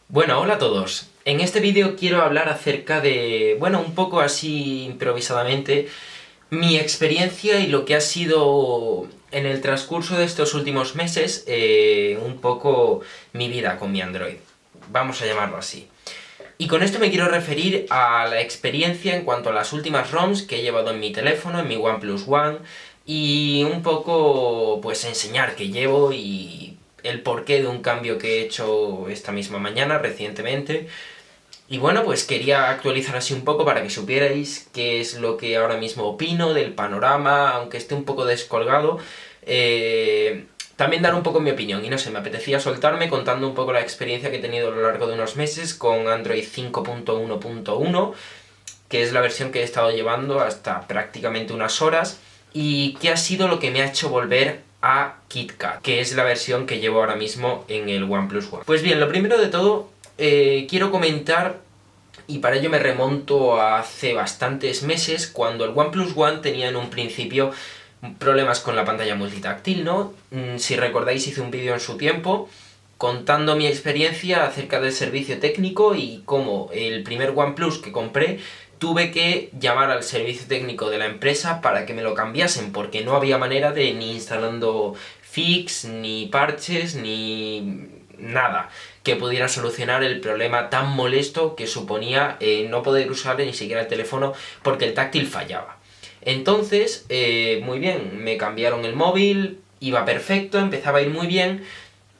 Bueno, hola a todos. En este vídeo quiero hablar acerca de, bueno, un poco así improvisadamente, mi experiencia y lo que ha sido en el transcurso de estos últimos meses, un poco mi vida con mi Android. Vamos a llamarlo así. Y con esto me quiero referir a la experiencia en cuanto a las últimas ROMs que he llevado en mi teléfono, en mi OnePlus One, y un poco, pues, enseñar qué llevo y el porqué de un cambio que he hecho esta misma mañana, recientemente. Y bueno, pues quería actualizar así un poco para que supierais qué es lo que ahora mismo opino del panorama, aunque esté un poco descolgado. También dar un poco mi opinión, y no sé, me apetecía soltarme contando un poco la experiencia que he tenido a lo largo de unos meses con Android 5.1.1, que es la versión que he estado llevando hasta prácticamente unas horas, y qué ha sido lo que me ha hecho volver a KitKat, que es la versión que llevo ahora mismo en el OnePlus One. Pues bien, lo primero de todo, quiero comentar, y para ello me remonto a hace bastantes meses, cuando el OnePlus One tenía en un principio problemas con la pantalla multitáctil, ¿no? Si recordáis, hice un vídeo en su tiempo contando mi experiencia acerca del servicio técnico y cómo el primer OnePlus que compré tuve que llamar al servicio técnico de la empresa para que me lo cambiasen, porque no había manera de ni instalando fix, ni parches, ni nada que pudiera solucionar el problema tan molesto que suponía no poder usar ni siquiera el teléfono porque el táctil fallaba. Entonces, muy bien, me cambiaron el móvil, iba perfecto, empezaba a ir muy bien,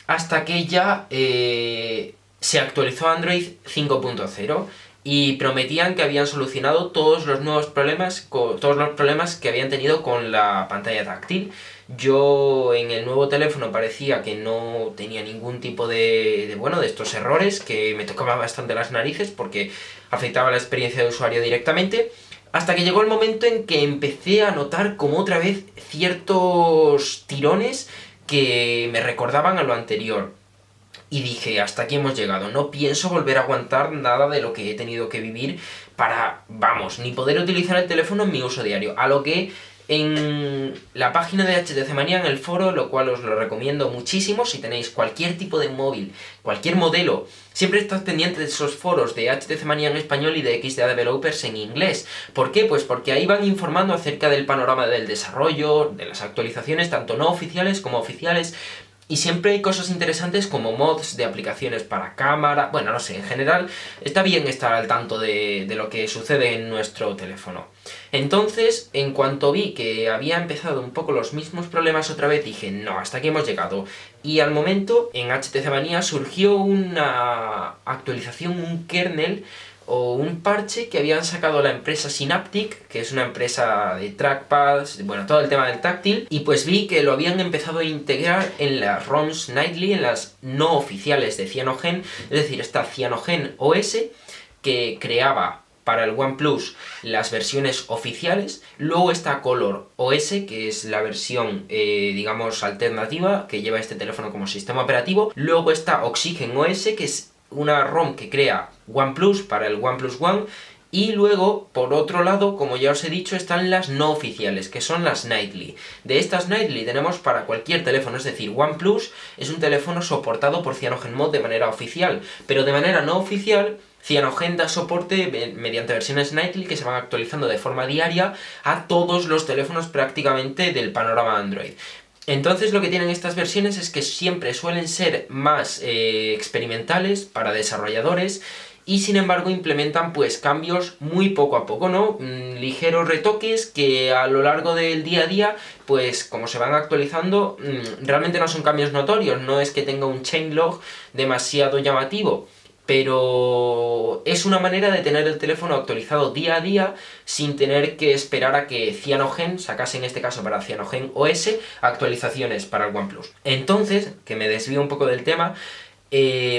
hasta que ya se actualizó Android 5.0 y prometían que habían solucionado todos los nuevos problemas, todos los problemas que habían tenido con la pantalla táctil. Yo en el nuevo teléfono parecía que no tenía ningún tipo de estos errores, que me tocaban bastante las narices porque afectaba la experiencia de usuario directamente, hasta que llegó el momento en que empecé a notar como otra vez ciertos tirones que me recordaban a lo anterior. Y dije, hasta aquí hemos llegado, no pienso volver a aguantar nada de lo que he tenido que vivir para, vamos, ni poder utilizar el teléfono en mi uso diario. A lo que en la página de HTC Manía, en el foro, lo cual os lo recomiendo muchísimo, si tenéis cualquier tipo de móvil, cualquier modelo, siempre estad pendiente de esos foros de HTC Manía en español y de XDA Developers en inglés. ¿Por qué? Pues porque ahí van informando acerca del panorama del desarrollo, de las actualizaciones, tanto no oficiales como oficiales, y siempre hay cosas interesantes como mods de aplicaciones para cámara. Bueno, no sé, en general está bien estar al tanto de lo que sucede en nuestro teléfono. Entonces, en cuanto vi que había empezado un poco los mismos problemas otra vez, dije, no, hasta aquí hemos llegado. Y al momento, en HTC Manía surgió una actualización, un kernel o un parche que habían sacado la empresa Synaptic, que es una empresa de trackpads, bueno, todo el tema del táctil, y pues vi que lo habían empezado a integrar en las ROMs Nightly, en las no oficiales de Cyanogen, es decir, esta Cyanogen OS, que creaba para el OnePlus las versiones oficiales, luego está Color OS, que es la versión, digamos, alternativa, que lleva este teléfono como sistema operativo, luego está Oxygen OS, que es una ROM que crea OnePlus para el OnePlus One, y luego, por otro lado, como ya os he dicho, están las no oficiales, que son las Nightly. De estas Nightly tenemos para cualquier teléfono, es decir, OnePlus es un teléfono soportado por CyanogenMod de manera oficial, pero de manera no oficial, Cyanogen da soporte mediante versiones Nightly que se van actualizando de forma diaria a todos los teléfonos prácticamente del panorama Android. Entonces lo que tienen estas versiones es que siempre suelen ser más experimentales para desarrolladores y sin embargo implementan pues cambios muy poco a poco, ¿no? Ligeros retoques que a lo largo del día a día, pues como se van actualizando, realmente no son cambios notorios, no es que tenga un changelog demasiado llamativo, pero es una manera de tener el teléfono actualizado día a día sin tener que esperar a que Cyanogen sacase, en este caso para Cyanogen OS, actualizaciones para el OnePlus. Entonces, que me desvío un poco del tema,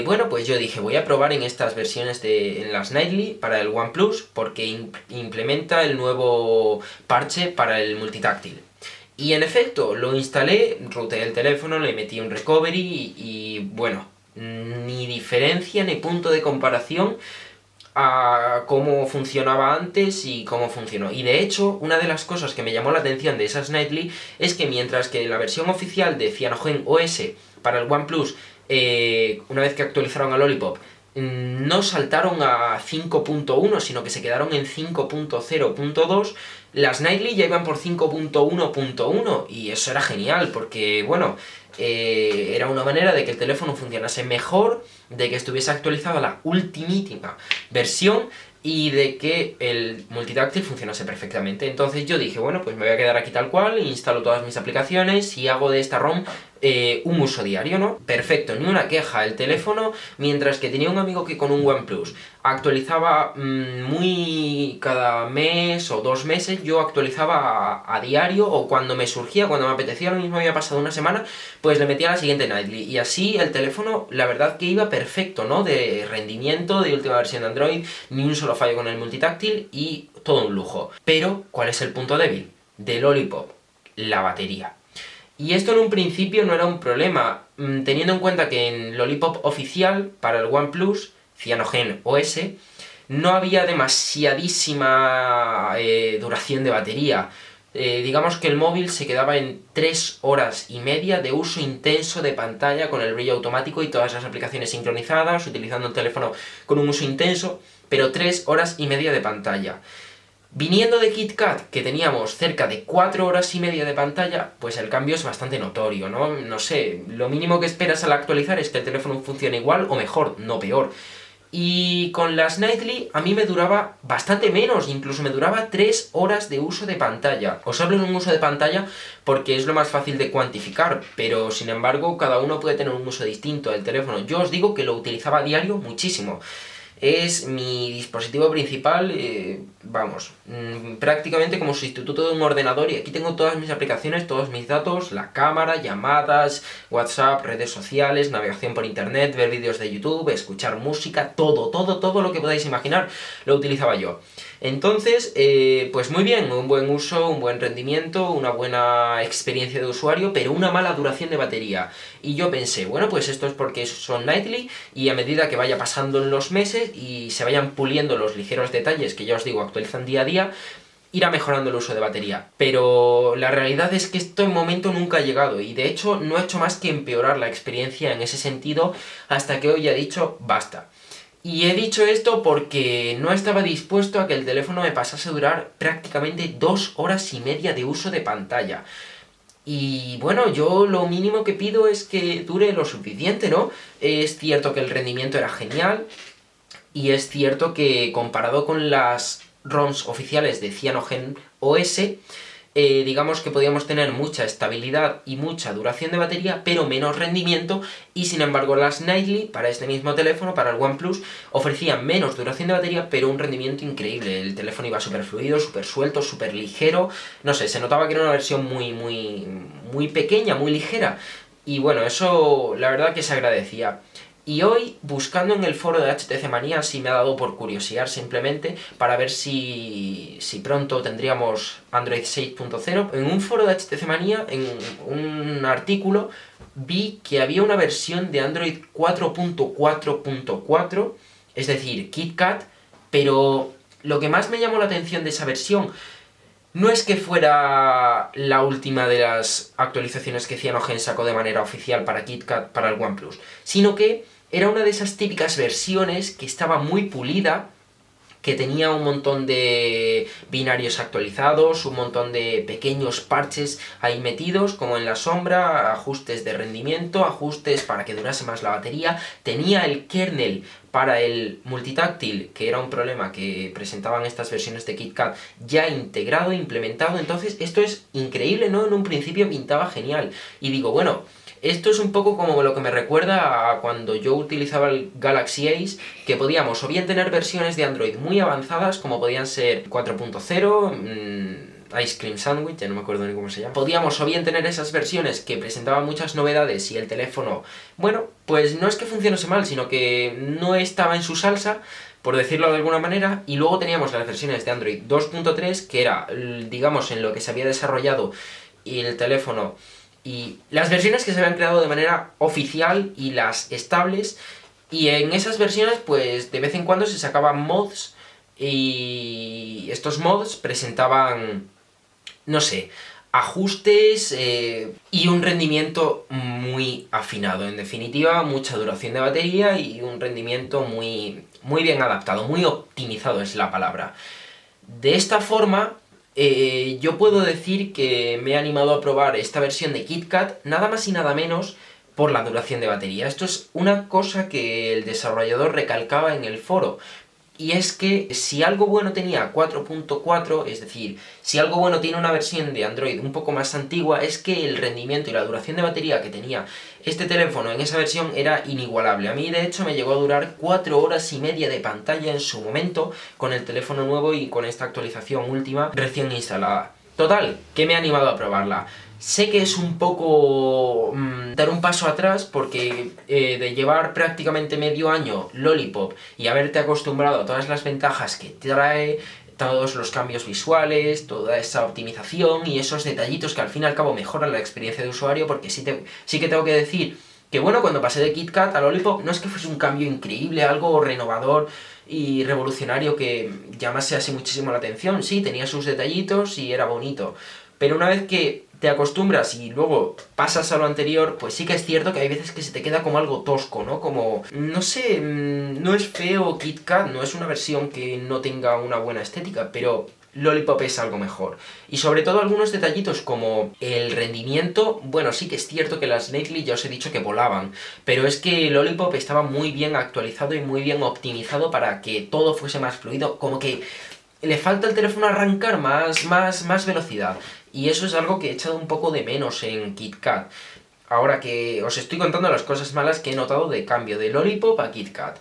bueno, pues yo dije, voy a probar en estas versiones en las Nightly para el OnePlus porque implementa el nuevo parche para el multitáctil. Y en efecto, lo instalé, routeé el teléfono, le metí un recovery y bueno, ni diferencia ni punto de comparación a cómo funcionaba antes y cómo funcionó. Y de hecho, una de las cosas que me llamó la atención de esas Nightly es que mientras que la versión oficial de Cyanogen OS para el OnePlus, una vez que actualizaron a Lollipop, no saltaron a 5.1, sino que se quedaron en 5.0.2, las Nightly ya iban por 5.1.1, y eso era genial, porque, bueno, era una manera de que el teléfono funcionase mejor, de que estuviese actualizada la ultimísima versión, y de que el multitáctil funcionase perfectamente. Entonces yo dije, bueno, pues me voy a quedar aquí tal cual, instalo todas mis aplicaciones y hago de esta ROM un uso diario, ¿no? Perfecto, ni una queja. El teléfono, mientras que tenía un amigo que con un OnePlus actualizaba muy cada mes o 2 meses, yo actualizaba a diario, o cuando me surgía, cuando me apetecía, lo mismo había pasado una semana, pues le metía la siguiente Nightly. Y así el teléfono, la verdad que iba perfecto, ¿no? De rendimiento, de última versión de Android, ni un solo fallo con el multitáctil y todo un lujo. Pero, ¿cuál es el punto débil de Lollipop? La batería. Y esto en un principio no era un problema, teniendo en cuenta que en Lollipop oficial, para el OnePlus Cyanogen OS, no había demasiadísima duración de batería. Digamos que el móvil se quedaba en 3 horas y media de uso intenso de pantalla, con el brillo automático y todas las aplicaciones sincronizadas, utilizando el teléfono con un uso intenso, pero 3 horas y media de pantalla. Viniendo de KitKat, que teníamos cerca de 4 horas y media de pantalla, pues el cambio es bastante notorio, ¿no? No sé, lo mínimo que esperas al actualizar es que el teléfono funcione igual o mejor, no peor. Y con las Nightly a mí me duraba bastante menos, incluso me duraba 3 horas de uso de pantalla. Os hablo de un uso de pantalla porque es lo más fácil de cuantificar, pero sin embargo cada uno puede tener un uso distinto del teléfono. Yo os digo que lo utilizaba a diario muchísimo. Es mi dispositivo principal, vamos, prácticamente como sustituto de un ordenador, y aquí tengo todas mis aplicaciones, todos mis datos, la cámara, llamadas, WhatsApp, redes sociales, navegación por internet, ver vídeos de YouTube, escuchar música, todo lo que podáis imaginar lo utilizaba yo. Entonces, pues muy bien, un buen uso, un buen rendimiento, una buena experiencia de usuario, pero una mala duración de batería. Y yo pensé, bueno, pues esto es porque son Nightly, y a medida que vaya pasando en los meses y se vayan puliendo los ligeros detalles que ya os digo actualizan día a día, irá mejorando el uso de batería. Pero la realidad es que este momento nunca ha llegado, y de hecho no ha hecho más que empeorar la experiencia en ese sentido, hasta que hoy he dicho basta. Y he dicho esto porque no estaba dispuesto a que el teléfono me pasase a durar prácticamente 2 horas y media de uso de pantalla. Y bueno, yo lo mínimo que pido es que dure lo suficiente, ¿no? Es cierto que el rendimiento era genial, y es cierto que comparado con las ROMs oficiales de Cyanogen OS, digamos que podíamos tener mucha estabilidad y mucha duración de batería, pero menos rendimiento, y sin embargo las Nightly, para este mismo teléfono, para el OnePlus, ofrecían menos duración de batería, pero un rendimiento increíble. El teléfono iba súper fluido, súper suelto, súper ligero, no sé, se notaba que era una versión muy pequeña, muy ligera, y bueno, eso la verdad que se agradecía. Y hoy, buscando en el foro de HTC Manía, sí me ha dado por curiosear simplemente para ver si pronto tendríamos Android 6.0. En un foro de HTC Manía, en un artículo, vi que había una versión de Android 4.4.4, es decir, KitKat, pero lo que más me llamó la atención de esa versión no es que fuera la última de las actualizaciones que Cyanogen sacó de manera oficial para KitKat para el OnePlus, sino que era una de esas típicas versiones que estaba muy pulida, que tenía un montón de binarios actualizados, un montón de pequeños parches ahí metidos, como en la sombra, ajustes de rendimiento, ajustes para que durase más la batería, tenía el kernel para el multitáctil, que era un problema que presentaban estas versiones de KitKat, ya integrado, implementado. Entonces esto es increíble, ¿no? En un principio pintaba genial, y digo, bueno, esto es un poco como lo que me recuerda a cuando yo utilizaba el Galaxy Ace, que podíamos o bien tener versiones de Android muy avanzadas, como podían ser 4.0, Ice Cream Sandwich, ya no me acuerdo ni cómo se llama. Podíamos o bien tener esas versiones que presentaban muchas novedades y el teléfono, bueno, pues no es que funcionase mal, sino que no estaba en su salsa, por decirlo de alguna manera, y luego teníamos las versiones de Android 2.3, que era, digamos, en lo que se había desarrollado y el teléfono, y las versiones que se habían creado de manera oficial y las estables, y en esas versiones pues de vez en cuando se sacaban mods, y estos mods presentaban, no sé, ajustes y un rendimiento muy afinado. En definitiva, mucha duración de batería y un rendimiento muy bien adaptado, muy optimizado es la palabra. De esta forma, yo puedo decir que me he animado a probar esta versión de KitKat nada más y nada menos por la duración de batería. Esto es una cosa que el desarrollador recalcaba en el foro. Y es que si algo bueno tenía 4.4, es decir, si algo bueno tiene una versión de Android un poco más antigua, es que el rendimiento y la duración de batería que tenía este teléfono en esa versión era inigualable. A mí, de hecho, me llegó a durar 4 horas y media de pantalla en su momento con el teléfono nuevo y con esta actualización última recién instalada. Total, que me ha animado a probarla. Sé que es un poco dar un paso atrás porque de llevar prácticamente medio año Lollipop y haberte acostumbrado a todas las ventajas que trae, todos los cambios visuales, toda esa optimización y esos detallitos que al fin y al cabo mejoran la experiencia de usuario, porque sí que tengo que decir que bueno, cuando pasé de KitKat a Lollipop no es que fuese un cambio increíble, algo renovador y revolucionario que llamase así muchísimo la atención. Sí, tenía sus detallitos y era bonito, pero una vez que te acostumbras y luego pasas a lo anterior, pues sí que es cierto que hay veces que se te queda como algo tosco, ¿no? Como, no sé, no es feo KitKat, no es una versión que no tenga una buena estética, pero Lollipop es algo mejor. Y sobre todo algunos detallitos como el rendimiento, bueno, sí que es cierto que las Lately ya os he dicho que volaban, pero es que Lollipop estaba muy bien actualizado y muy bien optimizado para que todo fuese más fluido, como que le falta al teléfono arrancar más velocidad. Y eso es algo que he echado un poco de menos en KitKat. Ahora que os estoy contando las cosas malas que he notado de cambio de Lollipop a KitKat.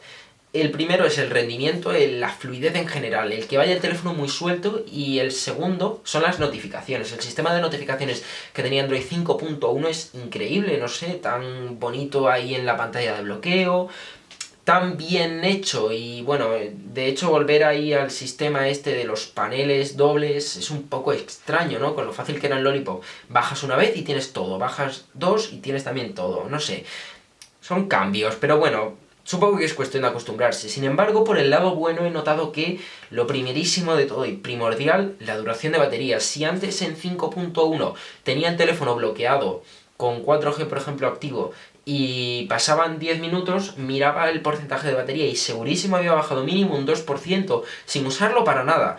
El primero es el rendimiento, la fluidez en general, el que vaya el teléfono muy suelto, y el segundo son las notificaciones. El sistema de notificaciones que tenía Android 5.1 es increíble, no sé, tan bonito ahí en la pantalla de bloqueo, tan bien hecho. Y bueno, de hecho volver ahí al sistema este de los paneles dobles es un poco extraño, ¿no? Con lo fácil que era en Lollipop. Bajas una vez y tienes todo, bajas dos y tienes también todo, no sé. Son cambios, pero bueno, supongo que es cuestión de acostumbrarse. Sin embargo, por el lado bueno he notado que lo primerísimo de todo y primordial, la duración de batería. Si antes en 5.1 tenía el teléfono bloqueado con 4G, por ejemplo, activo, y pasaban 10 minutos, miraba el porcentaje de batería y segurísimo había bajado mínimo un 2% sin usarlo para nada.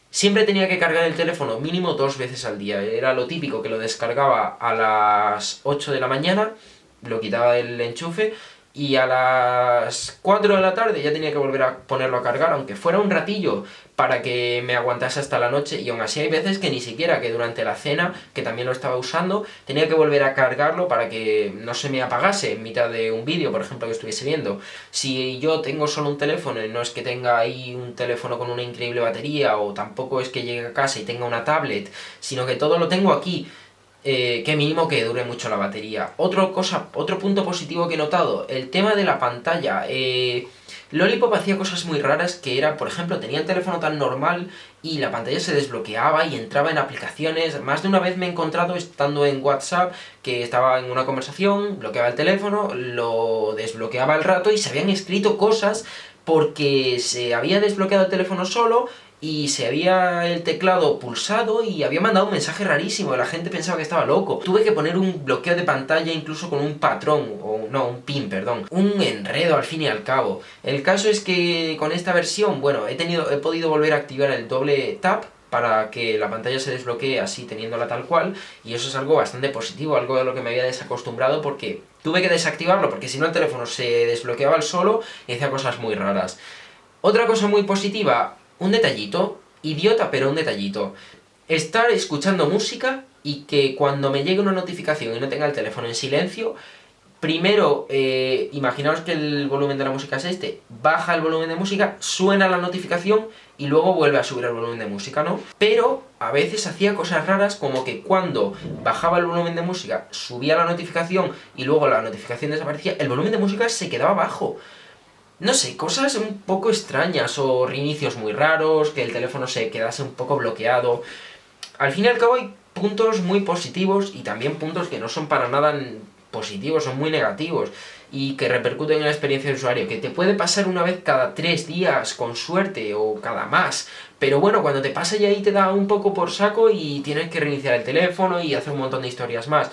Siempre tenía que cargar el teléfono mínimo 2 veces al día. Era lo típico, que lo descargaba a las 8 de la mañana, lo quitaba del enchufe, y a las 4 de la tarde ya tenía que volver a ponerlo a cargar, aunque fuera un ratillo, para que me aguantase hasta la noche. Y aún así hay veces que ni siquiera, que durante la cena, que también lo estaba usando, tenía que volver a cargarlo para que no se me apagase en mitad de un vídeo, por ejemplo, que estuviese viendo. Si yo tengo solo un teléfono, y no es que tenga ahí un teléfono con una increíble batería, o tampoco es que llegue a casa y tenga una tablet, sino que todo lo tengo aquí, que mínimo que dure mucho la batería. Otro punto positivo que he notado, el tema de la pantalla. Lollipop hacía cosas muy raras, que era, por ejemplo, tenía el teléfono tan normal y la pantalla se desbloqueaba y entraba en aplicaciones. Más de una vez me he encontrado estando en WhatsApp que estaba en una conversación, bloqueaba el teléfono, lo desbloqueaba al rato y se habían escrito cosas porque se había desbloqueado el teléfono solo y se había el teclado pulsado y había mandado un mensaje rarísimo. La gente pensaba que estaba loco. Tuve que poner un bloqueo de pantalla incluso con un patrón, o no, un pin, perdón. Un enredo al fin y al cabo. El caso es que con esta versión, bueno, he podido volver a activar el doble tap para que la pantalla se desbloquee así, teniéndola tal cual, y eso es algo bastante positivo, algo de lo que me había desacostumbrado porque tuve que desactivarlo, porque si no el teléfono se desbloqueaba al solo y hacía cosas muy raras. Otra cosa muy positiva, un detallito, idiota pero un detallito. Estar escuchando música y que cuando me llegue una notificación y no tenga el teléfono en silencio, primero, imaginaos que el volumen de la música es este, baja el volumen de música, suena la notificación y luego vuelve a subir el volumen de música, ¿no? Pero a veces hacía cosas raras, como que cuando bajaba el volumen de música, subía la notificación y luego la notificación desaparecía, el volumen de música se quedaba bajo. No sé, cosas un poco extrañas, o reinicios muy raros, que el teléfono se quedase un poco bloqueado. Al fin y al cabo hay puntos muy positivos y también puntos que no son para nada positivos, son muy negativos y que repercuten en la experiencia del usuario, que te puede pasar una vez cada 3 días con suerte o cada más, pero bueno, cuando te pasa ya ahí te da un poco por saco y tienes que reiniciar el teléfono y hacer un montón de historias más.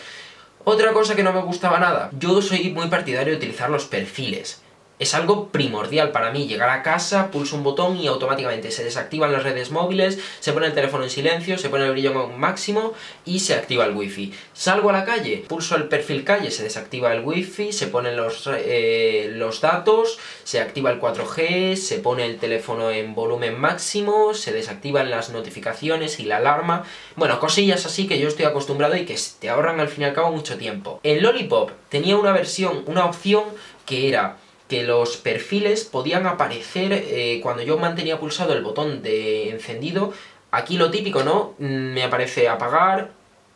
Otra cosa que no me gustaba nada, yo soy muy partidario de utilizar los perfiles. Es algo primordial para mí, llegar a casa, pulso un botón y automáticamente se desactivan las redes móviles, se pone el teléfono en silencio, se pone el brillo en máximo y se activa el wifi. Salgo a la calle, pulso el perfil calle, se desactiva el wifi, se ponen los datos, se activa el 4G, se pone el teléfono en volumen máximo, se desactivan las notificaciones y la alarma. Bueno, cosillas así que yo estoy acostumbrado y que te ahorran al fin y al cabo mucho tiempo. El Lollipop tenía una opción que era que los perfiles podían aparecer cuando yo mantenía pulsado el botón de encendido. Aquí lo típico, ¿no? Me aparece apagar,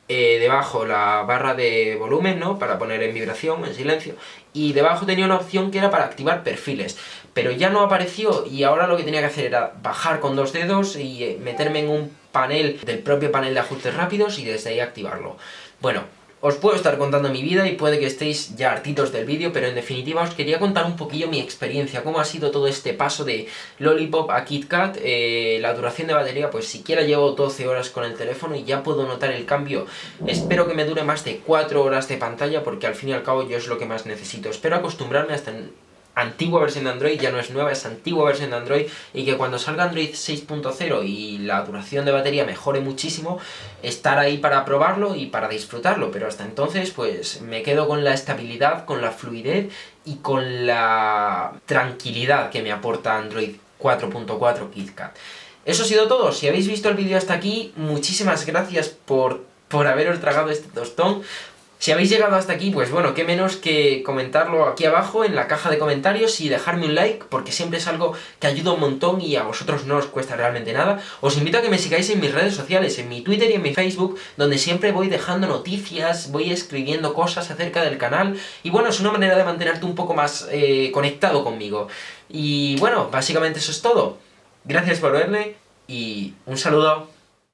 debajo la barra de volumen, ¿no? Para poner en vibración, en silencio, y debajo tenía una opción que era para activar perfiles, pero ya no apareció y ahora lo que tenía que hacer era bajar con 2 dedos y meterme en un panel del propio panel de ajustes rápidos y desde ahí activarlo. Bueno, os puedo estar contando mi vida y puede que estéis ya hartitos del vídeo, pero en definitiva os quería contar un poquillo mi experiencia, cómo ha sido todo este paso de Lollipop a KitKat. La duración de batería, pues siquiera llevo 12 horas con el teléfono y ya puedo notar el cambio. Espero que me dure más de 4 horas de pantalla porque al fin y al cabo yo es lo que más necesito. Espero acostumbrarme hasta antigua versión de Android, ya no es nueva, es antigua versión de Android, y que cuando salga Android 6.0 y la duración de batería mejore muchísimo, estar ahí para probarlo y para disfrutarlo, pero hasta entonces pues me quedo con la estabilidad, con la fluidez y con la tranquilidad que me aporta Android 4.4 KitKat. Eso ha sido todo. Si habéis visto el vídeo hasta aquí, muchísimas gracias por haberos tragado este tostón. Si habéis llegado hasta aquí, pues bueno, qué menos que comentarlo aquí abajo en la caja de comentarios y dejarme un like, porque siempre es algo que ayuda un montón y a vosotros no os cuesta realmente nada. Os invito a que me sigáis en mis redes sociales, en mi Twitter y en mi Facebook, donde siempre voy dejando noticias, voy escribiendo cosas acerca del canal, y bueno, es una manera de mantenerte un poco más conectado conmigo. Y bueno, básicamente eso es todo. Gracias por verme y un saludo.